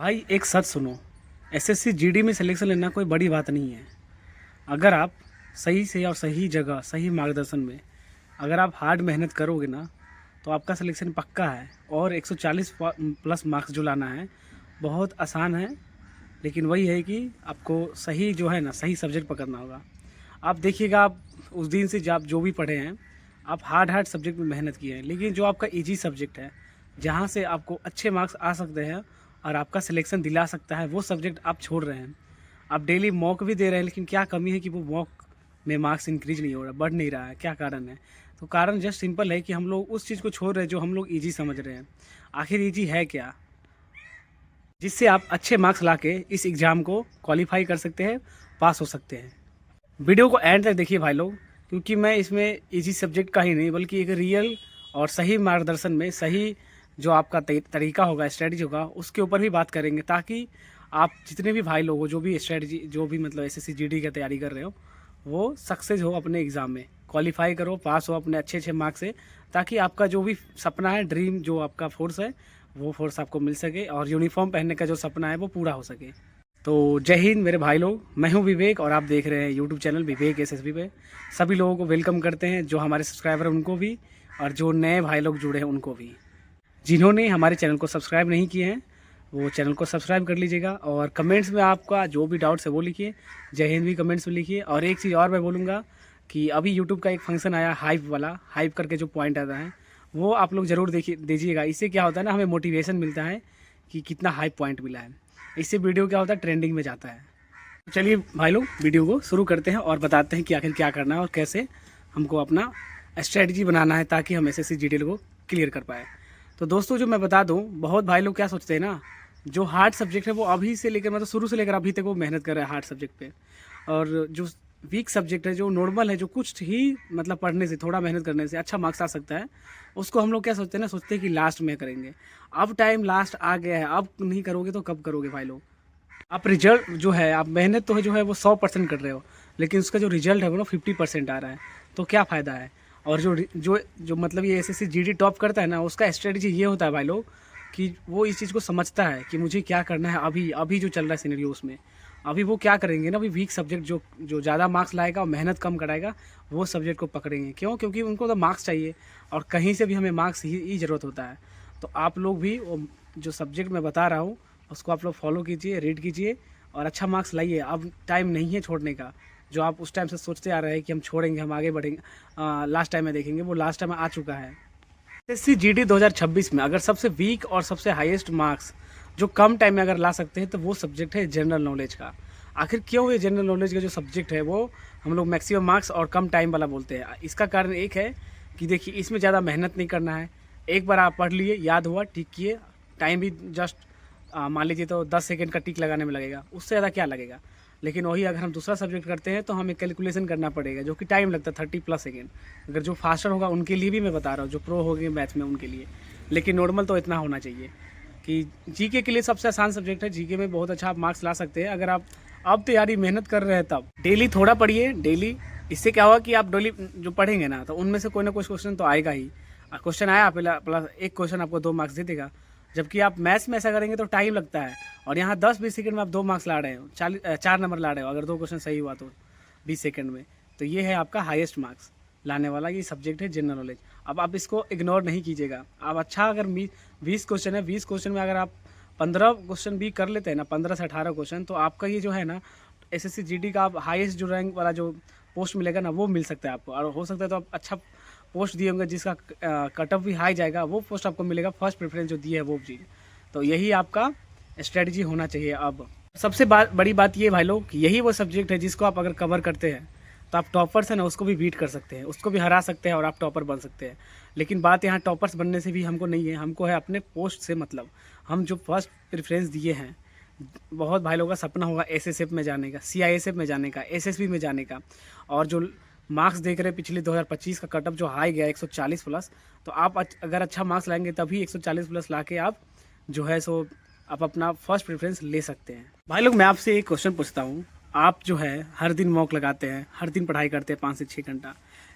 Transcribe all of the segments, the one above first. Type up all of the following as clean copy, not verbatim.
भाई एक सच सुनो। एसएससी जीडी में सिलेक्शन लेना कोई बड़ी बात नहीं है। अगर आप सही से और सही जगह सही मार्गदर्शन में अगर आप हार्ड मेहनत करोगे ना तो आपका सिलेक्शन पक्का है। और 140 प्लस मार्क्स जो लाना है बहुत आसान है। लेकिन वही है कि आपको सही जो है ना सही सब्जेक्ट पकड़ना होगा। आप देखिएगा, आप उस दिन से जब आप जो भी पढ़े हैं आप हार्ड हार्ड सब्जेक्ट में मेहनत किए हैं, लेकिन जो आपका इजी सब्जेक्ट है जहाँ से आपको अच्छे मार्क्स आ सकते हैं और आपका सिलेक्शन दिला सकता है वो सब्जेक्ट आप छोड़ रहे हैं। आप डेली मॉक भी दे रहे हैं, लेकिन क्या कमी है कि वो मॉक में मार्क्स इंक्रीज नहीं हो रहा, बढ़ नहीं रहा है। क्या कारण है? तो कारण जस्ट सिंपल है कि हम लोग उस चीज़ को छोड़ रहे हैं जो हम लोग ईजी समझ रहे हैं। आखिर ईजी है क्या जिससे आप अच्छे मार्क्स ला के इस एग्ज़ाम को क्वालिफाई कर सकते हैं, पास हो सकते हैं? वीडियो को एंड तक देखिए भाई लोग, क्योंकि मैं इसमें इजी सब्जेक्ट का ही नहीं बल्कि एक रियल और सही मार्गदर्शन में सही जो आपका तरीका होगा, स्ट्रेटजी होगा, उसके ऊपर भी बात करेंगे, ताकि आप जितने भी भाई लोग हो जो भी स्ट्रेटजी जो भी मतलब एसएससी जीडी की तैयारी कर रहे हो वो सक्सेस हो, अपने एग्ज़ाम में क्वालिफाई करो, पास हो अपने अच्छे अच्छे मार्क्स से, ताकि आपका जो भी सपना है, ड्रीम जो आपका फोर्स है वो फोर्स आपको मिल सके और यूनिफॉर्म पहनने का जो सपना है वो पूरा हो सके। तो जय हिंद मेरे भाई लोग, मैं हूं विवेक और आप देख रहे हैं यूट्यूब चैनल विवेक एसएसबी पे। सभी लोगों को वेलकम करते हैं, जो हमारे सब्सक्राइबर हैं उनको भी और जो नए भाई लोग जुड़े हैं उनको भी। जिन्होंने हमारे चैनल को सब्सक्राइब नहीं किए हैं वो चैनल को सब्सक्राइब कर लीजिएगा और कमेंट्स में आपका जो भी डाउट्स है वो लिखिए, जय हिंद भी कमेंट्स में लिखिए। और एक चीज़ और मैं बोलूँगा कि अभी यूट्यूब का एक फंक्शन आया हाइप वाला, हाइप करके जो पॉइंट आता है वो आप लोग ज़रूर देखिए दीजिएगा। इससे क्या होता है ना, हमें मोटिवेशन मिलता है कि कितना हाइप पॉइंट मिला है। इससे वीडियो क्या होता है, ट्रेंडिंग में जाता है। तो चलिए भाई लोग वीडियो को शुरू करते हैं और बताते हैं कि आखिर क्या करना है और कैसे हमको अपना स्ट्रेटजी बनाना है ताकि हम एसएससी जीडी को क्लियर कर पाए। तो दोस्तों जो मैं बता दूं, बहुत भाई लोग क्या सोचते हैं ना, जो हार्ड सब्जेक्ट है वो अभी से लेकर मतलब शुरू से लेकर अभी तक वो मेहनत कर रहे हैं हार्ड सब्जेक्ट पे, और जो वीक सब्जेक्ट है जो नॉर्मल है, जो कुछ ही मतलब पढ़ने से थोड़ा मेहनत करने से अच्छा मार्क्स आ सकता है, उसको हम लोग क्या सोचते हैं ना, सोचते हैं कि लास्ट में करेंगे। अब टाइम लास्ट आ गया है, अब नहीं करोगे तो कब करोगे भाई लोग? आप रिजल्ट जो है, आप मेहनत तो है जो है वो 100% कर रहे हो, लेकिन उसका जो रिजल्ट है वो ना 50% आ रहा है, तो क्या फ़ायदा है? और जो जो जो मतलब ये एसएससी जीडी टॉप करता है ना, उसका स्ट्रेटजी ये होता है भाई लोग कि वो इस चीज़ को समझता है कि मुझे क्या करना है अभी अभी जो चल रहा है सिनेरियो उसमें। अभी वो क्या करेंगे ना, अभी वीक सब्जेक्ट जो जो ज़्यादा मार्क्स लाएगा और मेहनत कम कराएगा वो सब्जेक्ट को पकड़ेंगे। क्यों? क्योंकि उनको तो मार्क्स चाहिए और कहीं से भी हमें मार्क्स ही ज़रूरत होता है। तो आप लोग भी वो जो सब्जेक्ट मैं बता रहा हूँ उसको आप लोग फॉलो कीजिए, रीड कीजिए और अच्छा मार्क्स लाइए। अब टाइम नहीं है छोड़ने का। जो आप उस टाइम से सोचते आ रहे हैं कि हम छोड़ेंगे, हम आगे बढ़ेंगे, लास्ट टाइम में देखेंगे, वो लास्ट टाइम आ चुका है। एसएससी जीडी 2026 में अगर सबसे वीक और सबसे हाईएस्ट मार्क्स जो कम टाइम में अगर ला सकते हैं तो वो सब्जेक्ट है जनरल नॉलेज का। आखिर क्यों ये जनरल नॉलेज का जो सब्जेक्ट है वो हम लोग मैक्सिमम मार्क्स और कम टाइम वाला बोलते हैं? इसका कारण एक है कि देखिए, इसमें ज़्यादा मेहनत नहीं करना है। एक बार आप पढ़ लिए, याद हुआ, टिक किए, टाइम भी जस्ट मान लीजिए तो 10 सेकेंड का टिक लगाने में लगेगा, उससे ज़्यादा क्या लगेगा। लेकिन वही अगर हम दूसरा सब्जेक्ट करते हैं तो हमें कैलकुलेशन करना पड़ेगा, जो कि टाइम लगता है 30+ सेकेंड। अगर जो फास्टर होगा उनके लिए भी मैं बता रहा हूँ, जो प्रो हो गए मैथ में उनके लिए। लेकिन नॉर्मल तो इतना होना चाहिए कि जीके के लिए सबसे आसान सब्जेक्ट है। जीके में बहुत अच्छा आप मार्क्स ला सकते हैं अगर आप अब तैयारी मेहनत कर रहे हैं तब। डेली थोड़ा पढ़िए, डेली। इससे क्या होगा कि आप डेली जो पढ़ेंगे ना तो उनमें से कोई ना कोई क्वेश्चन तो आएगा ही। क्वेश्चन आया पहला प्लस एक क्वेश्चन आपको 2 मार्क्स दे देगा। जबकि आप मैथ्स में ऐसा करेंगे तो टाइम लगता है, और यहाँ 10-20 सेकंड में आप 2 मार्क्स ला रहे हो, 4 नंबर ला रहे हो अगर 2 क्वेश्चन सही हुआ तो 20 सेकंड में। तो ये है आपका हाईएस्ट मार्क्स लाने वाला ये सब्जेक्ट है जनरल नॉलेज। अब आप इसको इग्नोर नहीं कीजिएगा। आप अच्छा अगर 20 क्वेश्चन है, 20 क्वेश्चन में अगर आप 15 क्वेश्चन भी कर लेते हैं ना, 15 से 18 क्वेश्चन, तो आपका ये जो है ना एसएससी जीडी का आप हाईएस्ट जो रैंक वाला जो पोस्ट मिलेगा ना वो मिल सकता है आपको। और हो सकता है तो आप अच्छा पोस्ट दिए होंगे जिसका कट ऑफ भी हाई जाएगा, वो पोस्ट आपको मिलेगा, फर्स्ट प्रेफरेंस जो दी है वो चीज़। तो यही आपका स्ट्रेटजी होना चाहिए। अब सबसे बड़ी बात ये भाई लोग कि यही वो सब्जेक्ट है जिसको आप अगर कवर करते हैं तो आप टॉपर्स हैं ना उसको भी बीट कर सकते हैं, उसको भी हरा सकते हैं और आप टॉपर बन सकते हैं। लेकिन बात यहाँ टॉपर्स बनने से भी हमको नहीं है, हमको है अपने पोस्ट से मतलब। हम जो फर्स्ट प्रेफरेंस दिए हैं, बहुत भाई लोगों का सपना होगा एसएसएफ में जाने का, सीआईएसएफ में जाने का, एसएसबी में जाने का। और जो मार्क्स देख रहे हैं पिछले 2025 का कटअप जो हाई गया 140 प्लस, तो आप अगर अच्छा मार्क्स लाएंगे तभी 140 प्लस ला के आप जो है सो आप अपना फर्स्ट प्रेफरेंस ले सकते हैं। भाई लोग मैं आपसे एक क्वेश्चन पूछता हूँ, आप जो है हर दिन मॉक लगाते हैं, हर दिन पढ़ाई करते हैं 5 से 6 घंटा,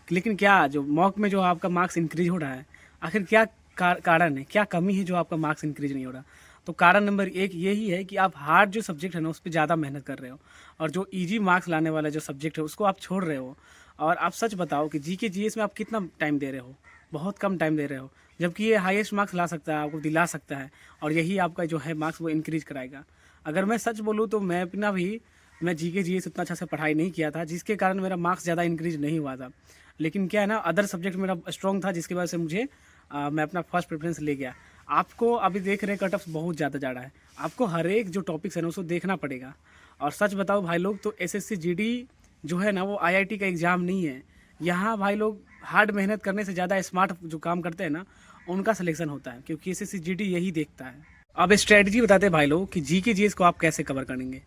लेकिन क्या जो मॉक में जो आपका मार्क्स इंक्रीज हो रहा है, आखिर क्या कारण है, क्या कमी है जो आपका मार्क्स इंक्रीज नहीं हो रहा? तो कारण नंबर एक यही है कि आप हार्ड जो सब्जेक्ट है ना उस पर ज़्यादा मेहनत कर रहे हो, और जो इजी मार्क्स लाने वाला जो सब्जेक्ट है उसको आप छोड़ रहे हो। और आप सच बताओ कि जीके जीएस में आप कितना टाइम दे रहे हो? बहुत कम टाइम दे रहे हो, जबकि ये हाईएस्ट मार्क्स ला सकता है, आपको दिला सकता है, और यही आपका जो है मार्क्स वो इंक्रीज कराएगा। अगर मैं सच बोलूँ तो मैं जीके जीएस उतना अच्छा से पढ़ाई नहीं किया था, जिसके कारण मेरा मार्क्स ज़्यादा इंक्रीज नहीं हुआ था। लेकिन क्या है ना, अदर सब्जेक्ट मेरा स्ट्रॉन्ग था, जिसकी वजह से मैं अपना फर्स्ट प्रेफरेंस ले गया। आपको अभी देख रहे कट ऑफ बहुत ज़्यादा जा रहा है, आपको हर एक जो टॉपिक्स है ना उसको देखना पड़ेगा। और सच बताओ भाई लोग, तो एसएससी जीडी जो है ना वो आईआईटी का एग्ज़ाम नहीं है। यहाँ भाई लोग हार्ड मेहनत करने से ज़्यादा स्मार्ट जो काम करते हैं ना उनका सिलेक्शन होता है, क्योंकि एसएससी जीडी यही देखता है। अब स्ट्रेटजी बताते हैं भाई लोग कि जीके जीएस को आप कैसे कवर करेंगे।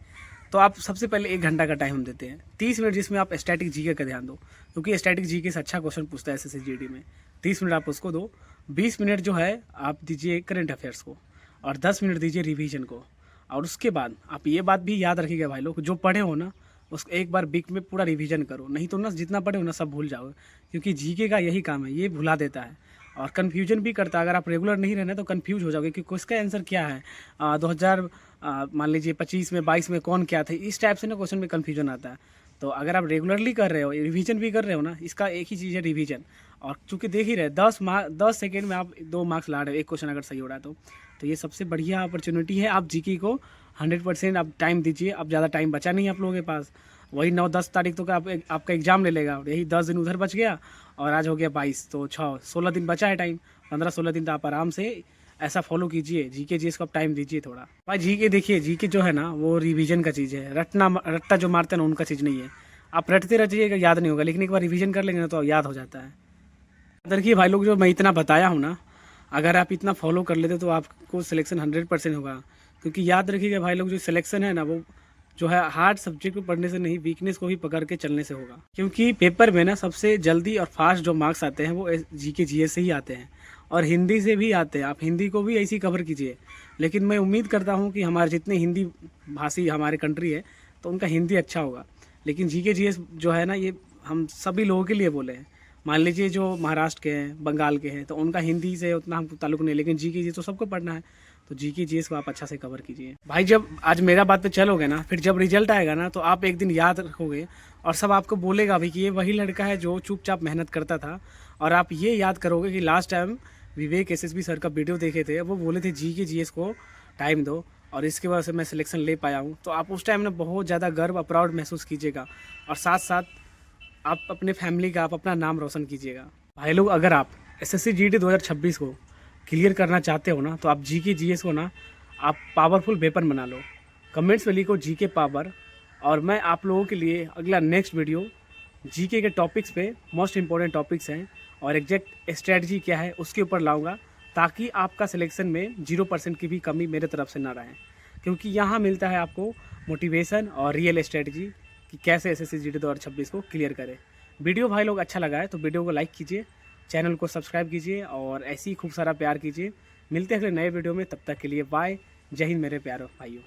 तो आप सबसे पहले 1 घंटा का टाइम हम देते हैं, 30 मिनट जिसमें आप स्टैटिक जीके का ध्यान दो, क्योंकि स्टैटिक जीके से अच्छा क्वेश्चन पूछता है एसएससी जीडी में। 30 मिनट आप उसको दो, 20 मिनट जो है आप दीजिए करंट अफेयर्स को, और 10 मिनट दीजिए रिवीजन को। और उसके बाद आप ये बात भी याद रखिएगा भाई लोग, जो पढ़े हो ना उसको एक बार वीक में पूरा रिवीजन करो, नहीं तो ना जितना पढ़े हो ना सब भूल जाओगे, क्योंकि जीके का यही काम है, ये भुला देता है और कन्फ्यूजन भी करता है। अगर आप रेगुलर नहीं रहना तो कन्फ्यूज हो जाओगे कि इसका आंसर क्या है, 2000 मान लीजिए 25 में 22 में कौन क्या थे, इस टाइप से ना क्वेश्चन में कन्फ्यूजन आता है। तो अगर आप रेगुलरली कर रहे हो, रिवीजन भी कर रहे हो ना, इसका एक ही चीज़ है रिवीजन। और चूंकि देख ही रहे 10 सेकेंड में आप 2 मार्क्स ला रहे हो, एक क्वेश्चन अगर सही हो रहा है तो ये सबसे बढ़िया अपॉर्चुनिटी है। आप जीके को 100% आप टाइम दीजिए। अब ज़्यादा टाइम बचा नहीं है आप लोगों के पास, वही 9-10 तारीख तो आपका एग्ज़ाम ले लेगा, यही 10 दिन उधर बच गया, और आज हो गया 22, तो 16 दिन बचा है टाइम। 15-16 दिन तो आप आराम से ऐसा फॉलो कीजिए, जीके जीएस को आप टाइम दीजिए थोड़ा। भाई जीके देखिए, जीके जो है ना वो रिवीजन का चीज़ है, रट्टा जो मारते हैं ना उनका चीज़ नहीं है। आप रटते रहिएगा याद नहीं होगा, लेकिन एक बार रिवीजन कर लेंगे ना तो याद हो जाता है। देखिए भाई लोग, जो मैं इतना बताया हूँ ना, अगर आप इतना फॉलो कर लेते तो आपको सिलेक्शन 100% होगा। क्योंकि याद रखिएगा भाई लोग, जो सिलेक्शन है ना वो जो है हार्ड सब्जेक्ट को पढ़ने से नहीं, वीकनेस को भी पकड़ के चलने से होगा। क्योंकि पेपर में ना सबसे जल्दी और फास्ट जो मार्क्स आते हैं वो जीके जीएस से ही आते हैं, और हिंदी से भी आते हैं। आप हिंदी को भी ऐसी कवर कीजिए। लेकिन मैं उम्मीद करता हूँ कि हमारे जितने हिंदी भाषी हमारे कंट्री है तो उनका हिंदी अच्छा होगा। लेकिन जीके जीएस जो है ना ये हम सभी लोगों के लिए बोले हैं। मान लीजिए जो महाराष्ट्र के हैं, बंगाल के हैं, तो उनका हिंदी से उतना हमको ताल्लुक नहीं, लेकिन जीके जीएस तो सबको पढ़ना है, तो जीके जीएस को आप अच्छा से कवर कीजिए। भाई जब आज मेरा बात पे चलोगे ना, फिर जब रिजल्ट आएगा ना तो आप एक दिन याद रखोगे, और सब आपको बोलेगा भी कि ये वही लड़का है जो चुपचाप मेहनत करता था। और आप ये याद करोगे कि लास्ट टाइम विवेक एसएसबी सर का वीडियो देखे थे, वो बोले थे जीके जीएस को टाइम दो, और इसके वजह से मैं सिलेक्शन ले पाया हूँ। तो आप उस टाइम में बहुत ज़्यादा गर्व और प्राउड महसूस कीजिएगा, और साथ साथ आप अपने फैमिली का, आप अपना नाम रोशन कीजिएगा। भाई लोग, अगर आप एसएससी जीडी 2026 को क्लियर करना चाहते हो ना, तो आप जीके जीएस को ना आप पावरफुल वेपन बना लो। कमेंट्स में लिखो जीके पावर, और मैं आप लोगों के लिए अगला नेक्स्ट वीडियो जीके के टॉपिक्स पे, मोस्ट इंपॉर्टेंट टॉपिक्स हैं और एग्जैक्ट स्ट्रेटजी क्या है उसके ऊपर लाऊंगा, ताकि आपका सिलेक्शन में 0% की भी कमी मेरे तरफ से ना रहे। क्योंकि यहाँ मिलता है आपको मोटिवेशन और रियल स्ट्रेटजी कि कैसे एसएससी जीडी 2026 को क्लियर करें। वीडियो भाई लोग अच्छा लगा है तो वीडियो को लाइक कीजिए, चैनल को सब्सक्राइब कीजिए, और ऐसे ही खूब सारा प्यार कीजिए। मिलते हैं अगले नए वीडियो में, तब तक के लिए बाय। जय हिंद मेरे प्यारे भाइयों।